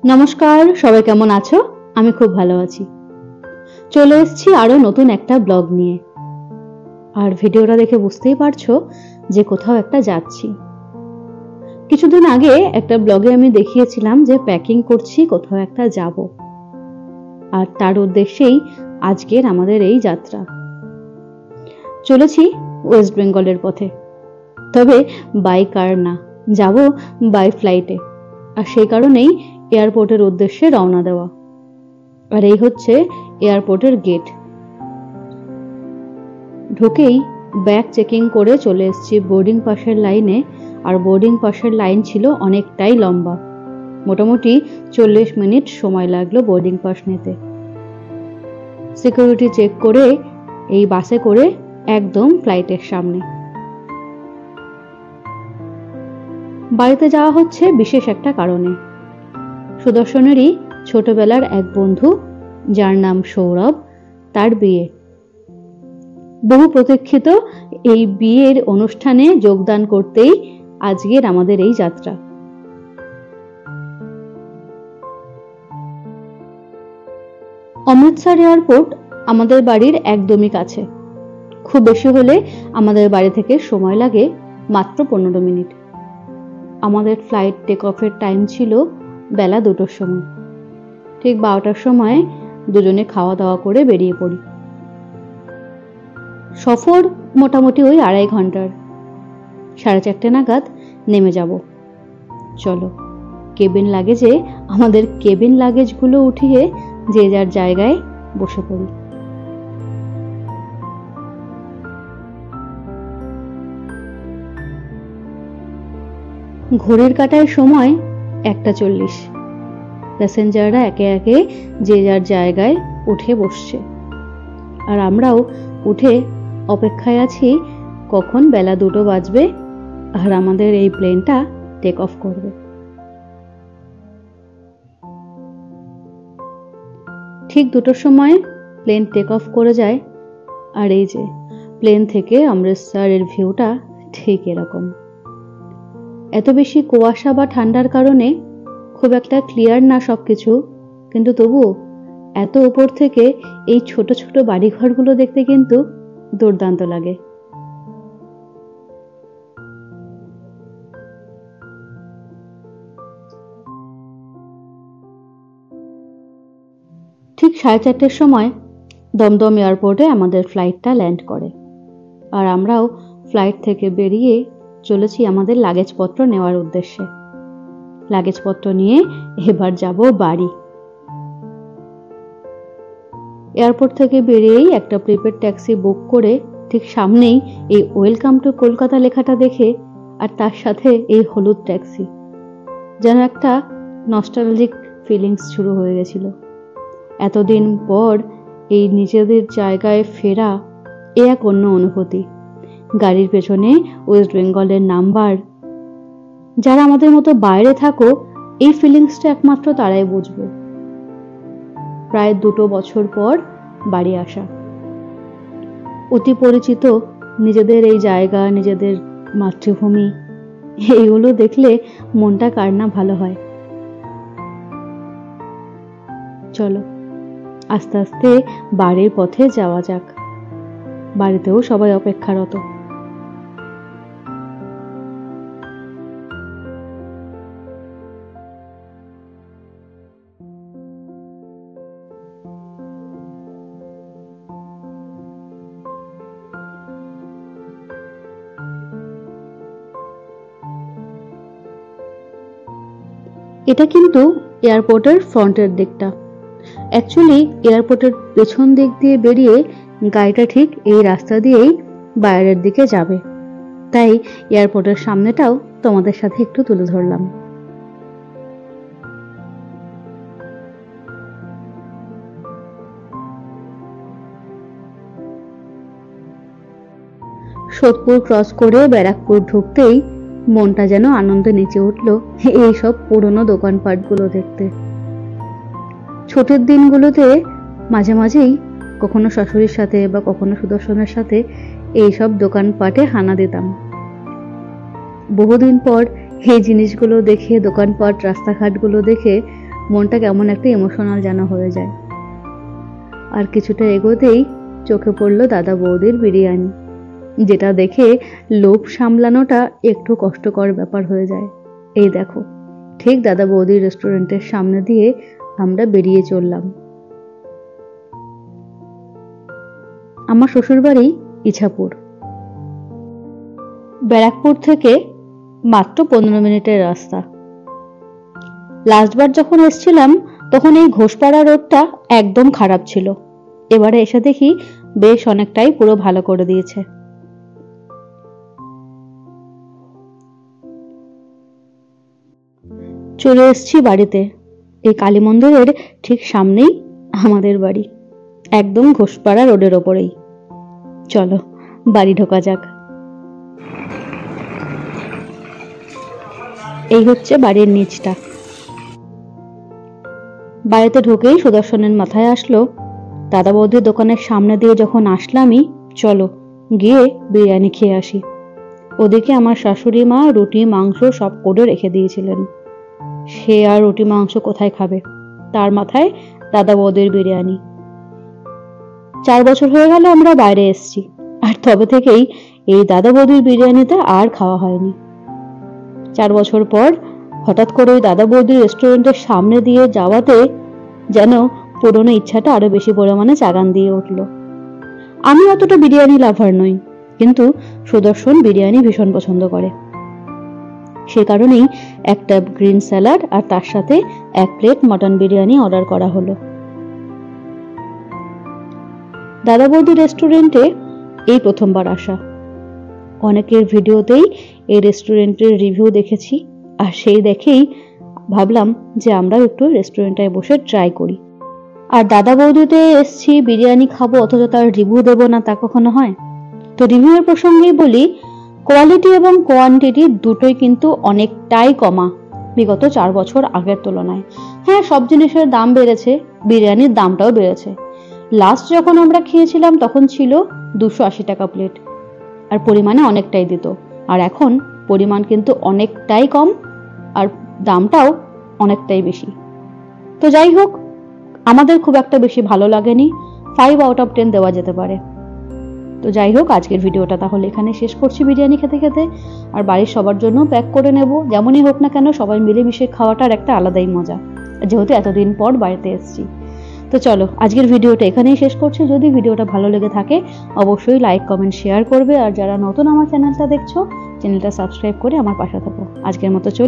নমস্কার, সবাই কেমন আছো? আমি খুব ভালো আছি। চলে এসেছি আরো নতুন একটা ব্লগ নিয়ে। আর ভিডিওটা দেখে বুঝতেই পারছো যে কোথাও একটা যাচ্ছি। কিছুদিন আগে একটা ব্লগে আমি দেখিয়েছিলাম যে প্যাকিং করছি, কোথাও একটা যাব। আর তার উদ্দেশ্যেই আজকের আমাদের এই যাত্রা। চলেছি ওয়েস্ট বেঙ্গলের পথে, তবে বাই কার না, যাব বাই ফ্লাইটে। আর সেই কারণেই এয়ারপোর্টের উদ্দেশ্যে রওনা দেওয়া। আর এই হচ্ছে এয়ারপোর্টের গেট। ঢুকেই ব্যাগ চেকিং করে চলে এসেছি বোর্ডিং পাসের লাইনে। আর বোর্ডিং পাসের লাইন ছিল অনেকটাই লম্বা, মোটামুটি 40 মিনিট সময় লাগলো বোর্ডিং পাস নিতে। সিকিউরিটি চেক করে এই বাসে করে একদম ফ্লাইটের সামনে। বাড়িতে যাওয়া হচ্ছে বিশেষ একটা কারণে। সুদর্শনেরই ছোটবেলার এক বন্ধু, যার নাম সৌরভ, তার বিয়ে। বহু প্রতীক্ষিত এই বিয়ের অনুষ্ঠানে যোগদান করতেই আজকের আমাদের এই যাত্রা। অমৃতসর এয়ারপোর্ট আমাদের বাড়ির একদমই কাছে। খুব বেশি হলে আমাদের বাড়ি থেকে সময় লাগে মাত্র 15 মিনিট। আমাদের ফ্লাইট টেক অফের টাইম ছিল বেলা 2টোর সময়। ঠিক 12টার সময় দুজনে খাওয়া দাওয়া করে বেরিয়ে পড়ি। সফর মোটামুটি ওই 2.5 ঘন্টার। 4:30 নাগাদ নেমে যাব। চলো কেবিন লাগেজে আমাদের কেবিন লাগেজগুলো উঠিয়ে যে যার জায়গায় বসে পড়ি। ঘড়ির কাঁটায় সময় 1:40। প্যাসেঞ্জাররা একে একে যে যার জায়গায় উঠে বসছে, আর আমরাও উঠে অপেক্ষায় আছি কখন বেলা 2টো বাজবে আর আমাদের এই প্লেনটা টেক অফ করবে। ঠিক 2টোর সময় প্লেন টেক অফ করে যায়। আর এই যে প্লেন থেকে অমৃতসরের ভিউটা ঠিক এরকম। এত বেশি কুয়াশা বা ঠান্ডার কারণে খুব একটা ক্লিয়ার না সবকিছু, কিন্তু তবুও এত উপর থেকে এই ছোট ছোট বাড়িঘরগুলো দেখতে কিন্তু দুর্দান্ত লাগে। ঠিক 4:30-র সময় দমদম এয়ারপোর্টে আমাদের ফ্লাইটটা ল্যান্ড করে। আর আমরাও ফ্লাইট থেকে বেরিয়ে চলেছি আমাদের লাগেজপত্র নেওয়ার উদ্দেশ্যে। লাগেজপত্র নিয়ে এবার যাব বাড়ি। এয়ারপোর্ট থেকে বেরিয়েই একটা প্রিপেড ট্যাক্সি বুক করে ঠিক সামনেই এই ওয়েলকাম টু কলকাতা লেখাটা দেখে, আর তার সাথে এই হলুদ ট্যাক্সি, যেন একটা নস্টালজিক ফিলিংস শুরু হয়ে গেছিল। এতদিন পর এই নিজেদের জায়গায় ফেরা, এ এক অন্য অনুভূতি। গাড়ির পেছনে ওয়েস্ট বেঙ্গলের নাম্বার। যারা আমাদের মতো বাইরে থাকো, এই ফিলিংসটা একমাত্র তারাই বুঝবে। প্রায় 2 বছর পর বাড়ি আসা, অতি পরিচিত নিজেদের এই জায়গা, নিজেদের মাতৃভূমি, এইগুলো দেখলে মনটা কার না ভালো হয়। চলো আস্তে আস্তে বাড়ির পথে যাওয়া যাক। বাড়িতেও সবাই অপেক্ষারত। এটা কিন্তু এয়ারপোর্টের ফ্রন্টের দিকটা। অ্যাকচুয়ালি এয়ারপোর্টের পেছন দিক দিয়ে বেরিয়ে গাড়িটা ঠিক এই রাস্তা দিয়েই বাইরের দিকে যাবে, তাই এয়ারপোর্টের সামনেটাও তোমাদের সাথে একটু তুলে ধরলাম। সোদপুর ক্রস করে ব্যারাকপুর ঢুকতেই মনটা যেন আনন্দে নেচে উঠল এই সব পুরনো দোকানপাটগুলো দেখতে। ছোটের দিনগুলোতে মাঝে মাঝেই কখনো শাশুড়ির সাথে বা কখনো সুদর্শনের সাথে এই সব দোকানপাটে হানা দিতাম। বহুদিন পর এই জিনিসগুলো দেখে, দোকানপাট রাস্তাঘাটগুলো দেখে মনটা কেমন একটা ইমোশনাল যেন হয়ে যায়। আর কিছুটা এগোতেই চোখে পড়লো দাদা বৌদির বিরিয়ানি, যেটা দেখে লোভ সামলানোটা একটু কষ্টকর ব্যাপার হয়ে যায়। এই দেখো, ঠিক দাদা বৌদির রেস্টুরেন্টের সামনে দিয়ে আমরা বেরিয়ে চললাম। আমার শ্বশুরবাড়ি ইছাপুর, ব্যারাকপুর থেকে মাত্র 15 মিনিটের রাস্তা। লাস্টবার যখন এসেছিলাম তখন এই ঘোষপাড়া রোডটা একদম খারাপ ছিল, এবারে এসে দেখি বেশ অনেকটাই পুরো ভালো করে দিয়েছে। চলে এসেছি বাড়িতে। এই কালী মন্দিরের ঠিক সামনেই আমাদের বাড়ি, একদম ঘোষপাড়া রোডের ওপরেই। চলো বাড়ি ঢোকা যাক। এই হচ্ছে বাড়ির নিচটা। বাড়িতে ঢুকেই সুদর্শনের মাথায় আসলো, দাদা বৌদির দোকানের সামনে দিয়ে যখন আসলামই, চলো গিয়ে বিরিয়ানি খেয়ে আসি। ওদিকে আমার শাশুড়ি মা রুটি মাংস সব করে রেখে দিয়েছিলেন। সে আর রুটি মাংস কোথায় খাবে, তার মাথায় দাদা বৌদির বিরিয়ানি। 4 বছর হয়ে গেল আমরা বাইরে এসেছি, আর তবে থেকেই এই দাদা বৌদির বিরিয়ানিতে আর খাওয়া হয়নি। 4 বছর পর হঠাৎ করে ওই দাদা বৌদির রেস্টুরেন্টের সামনে দিয়ে যাওয়াতে যেন পুরনো ইচ্ছাটা আরো বেশি পরিমাণে চাগান দিয়ে উঠলো। আমি অতটা বিরিয়ানি লাভার নই, কিন্তু সুদর্শন বিরিয়ানি ভীষণ পছন্দ করে। সে কারণেই একটা গ্রিন স্যালাড আর তার সাথে 1 প্লেট মটন বিরিয়ানি অর্ডার করা হলো। দাদা বৌদি রেস্টুরেন্টে এই প্রথমবার আসা। অনেকের ভিডিওতেই এই রেস্টুরেন্টের রিভিউ দেখেছি, আর সেই দেখেই ভাবলাম যে আমরা একটু রেস্টুরেন্টে বসে ট্রাই করি। আর দাদা বৌদিতে এসছি বিরিয়ানি খাবো অথচ তার রিভিউ দেবো না, তা কখনো হয়? তো রিভিউয়ের প্রসঙ্গেই বলি, কোয়ালিটি এবং কোয়ান্টিটি দুটোই কিন্তু অনেকটাই কমা বিগত 4 বছর আগের তুলনায়। হ্যাঁ, সব জিনিসের দাম বেড়েছে, বিরিয়ানির দামটাও বেড়েছে। লাস্ট যখন আমরা খেয়েছিলাম তখন ছিল 280 টাকা প্লেট, আর পরিমাণে অনেকটাই দিত। আর এখন পরিমাণ কিন্তু অনেকটাই কম আর দামটাও অনেকটাই বেশি। তো যাই হোক, আমাদের খুব একটা বেশি ভালো লাগেনি, 5 আউট অফ 10 দেওয়া যেতে পারে। তো যাই হোক, আজকের ভিডিওটা তাহলে এখানে শেষ করছি বিরিয়ানি খেতে খেতে। আর বাড়ির সবার জন্য প্যাক করে নেব, যেমনই হোক না কেন সবাই মিলেমিশে খাওয়াটার একটা আলাদাই মজা, যেহেতু এতদিন পর বাড়িতে এসেছি। তো চলো আজকের ভিডিওটা এখানেই শেষ করছি। যদি ভিডিওটা ভালো লেগে থাকে অবশ্যই লাইক কমেন্ট শেয়ার করবে, আর যারা নতুন আমার চ্যানেলটা দেখছো চ্যানেলটা সাবস্ক্রাইব করে আমার পাশে থাকো। আজকের মতো চলো।